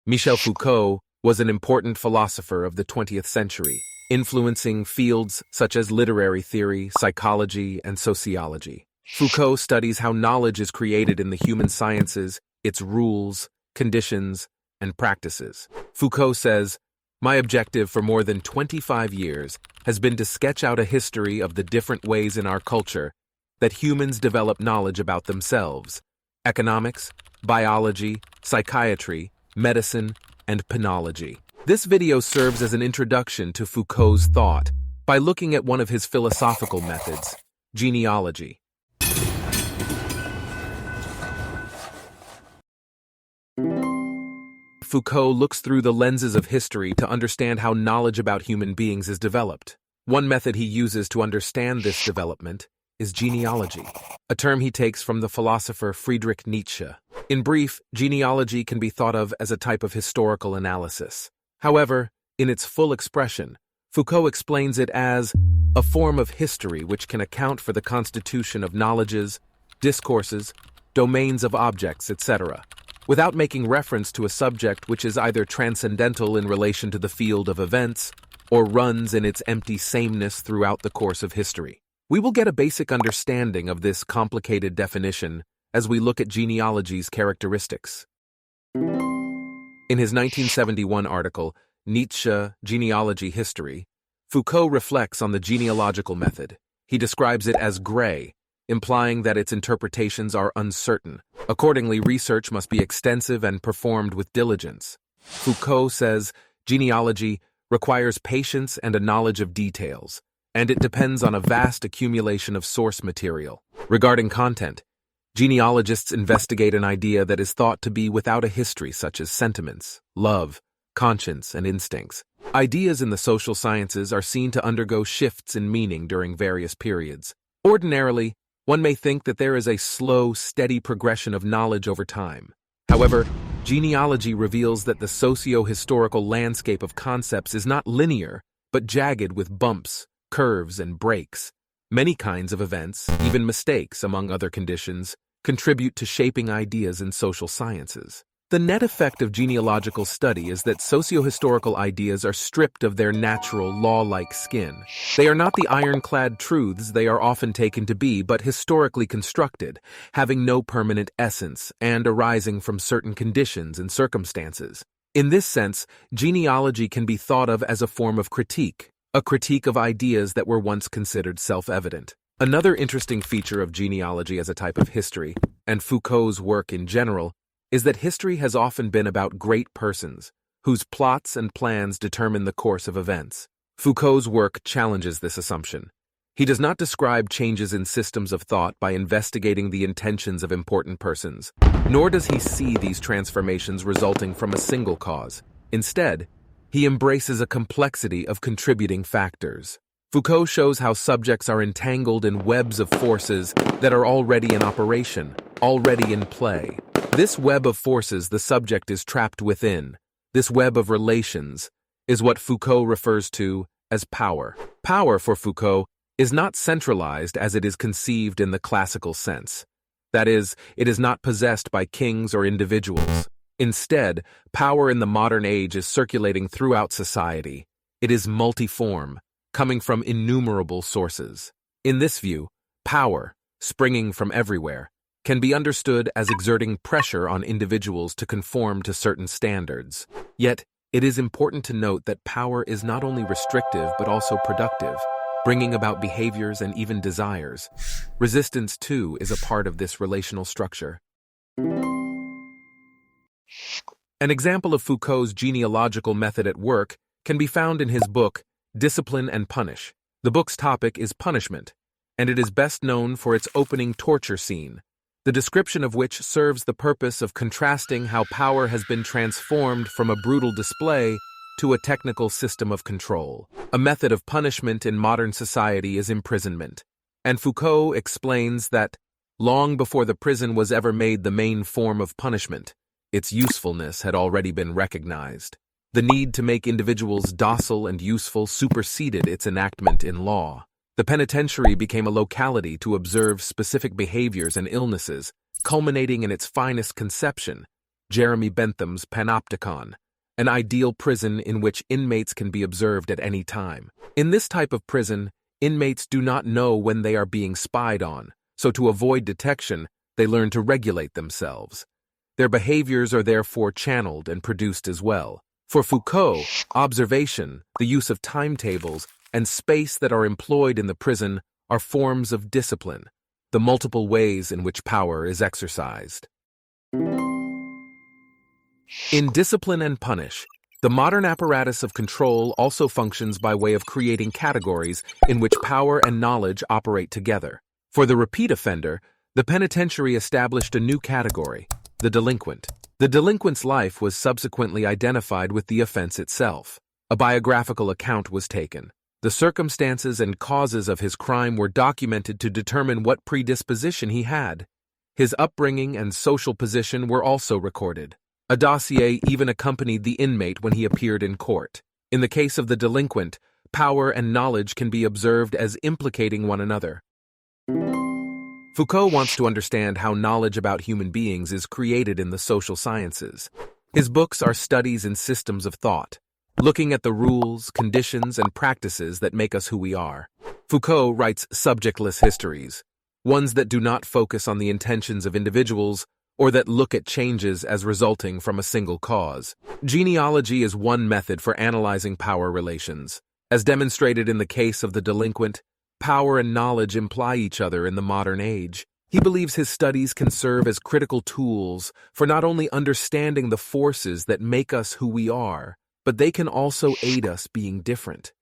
Michel Foucault was an important philosopher of the 20th century, influencing fields such as literary theory, psychology, and sociology. Foucault studies how knowledge is created in the human sciences, its rules, conditions, and practices. Foucault says, "My objective for more than 25 years has been to sketch out a history of the different ways in our culture that humans develop knowledge about themselves: economics, biology, psychiatry, medicine, and penology." This video serves as an introduction to Foucault's thought by looking at one of his philosophical methods, genealogy. Foucault looks through the lenses of history to understand how knowledge about human beings is developed. One method he uses to understand this development is genealogy, a term he takes from the philosopher Friedrich Nietzsche. In brief, genealogy can be thought of as a type of historical analysis. However, in its full expression, Foucault explains it as a form of history which can account for the constitution of knowledges, discourses, domains of objects, etc., without making reference to a subject which is either transcendental in relation to the field of events or runs in its empty sameness throughout the course of history. We will get a basic understanding of this complicated definition as we look at genealogy's characteristics. In his 1971 article, Nietzsche, Genealogy History, Foucault reflects on the genealogical method. He describes it as gray, implying that its interpretations are uncertain. Accordingly, research must be extensive and performed with diligence. Foucault says genealogy requires patience and a knowledge of details, and it depends on a vast accumulation of source material. Regarding content, genealogists investigate an idea that is thought to be without a history, such as sentiments, love, conscience, and instincts. Ideas in the social sciences are seen to undergo shifts in meaning during various periods. Ordinarily, one may think that there is a slow, steady progression of knowledge over time. However, genealogy reveals that the socio-historical landscape of concepts is not linear, but jagged with bumps, curves, and breaks. Many kinds of events, even mistakes among other conditions, contribute to shaping ideas in social sciences. The net effect of genealogical study is that socio-historical ideas are stripped of their natural, law-like skin. They are not the ironclad truths they are often taken to be, but historically constructed, having no permanent essence, and arising from certain conditions and circumstances. In this sense, genealogy can be thought of as a form of critique, a critique of ideas that were once considered self-evident. Another interesting feature of genealogy as a type of history, and Foucault's work in general, is that history has often been about great persons, whose plots and plans determine the course of events. Foucault's work challenges this assumption. He does not describe changes in systems of thought by investigating the intentions of important persons, nor does he see these transformations resulting from a single cause. Instead, he embraces a complexity of contributing factors. Foucault shows how subjects are entangled in webs of forces that are already in operation, already in play. This web of forces the subject is trapped within, this web of relations, is what Foucault refers to as power. Power, for Foucault, is not centralized as it is conceived in the classical sense. That is, it is not possessed by kings or individuals. Instead, power in the modern age is circulating throughout society. It is multiform, coming from innumerable sources. In this view, power, springing from everywhere, can be understood as exerting pressure on individuals to conform to certain standards. Yet, it is important to note that power is not only restrictive but also productive, bringing about behaviors and even desires. Resistance, too, is a part of this relational structure. An example of Foucault's genealogical method at work can be found in his book, Discipline and Punish. The book's topic is punishment, and it is best known for its opening torture scene, the description of which serves the purpose of contrasting how power has been transformed from a brutal display to a technical system of control. A method of punishment in modern society is imprisonment, and Foucault explains that, long before the prison was ever made the main form of punishment, its usefulness had already been recognized. The need to make individuals docile and useful superseded its enactment in law. The penitentiary became a locality to observe specific behaviors and illnesses, culminating in its finest conception, Jeremy Bentham's Panopticon, an ideal prison in which inmates can be observed at any time. In this type of prison, inmates do not know when they are being spied on, so to avoid detection, they learn to regulate themselves. Their behaviors are therefore channeled and produced as well. For Foucault, observation, the use of timetables, and space that are employed in the prison are forms of discipline, the multiple ways in which power is exercised. In Discipline and Punish, the modern apparatus of control also functions by way of creating categories in which power and knowledge operate together. For the repeat offender, the penitentiary established a new category, the delinquent. The delinquent's life was subsequently identified with the offense itself. A biographical account was taken. The circumstances and causes of his crime were documented to determine what predisposition he had. His upbringing and social position were also recorded. A dossier even accompanied the inmate when he appeared in court. In the case of the delinquent, power and knowledge can be observed as implicating one another. Foucault wants to understand how knowledge about human beings is created in the social sciences. His books are studies in systems of thought, looking at the rules, conditions, and practices that make us who we are. Foucault writes subjectless histories, ones that do not focus on the intentions of individuals or that look at changes as resulting from a single cause. Genealogy is one method for analyzing power relations. As demonstrated in the case of the delinquent, power and knowledge imply each other in the modern age. He believes his studies can serve as critical tools for not only understanding the forces that make us who we are, but they can also aid us being different.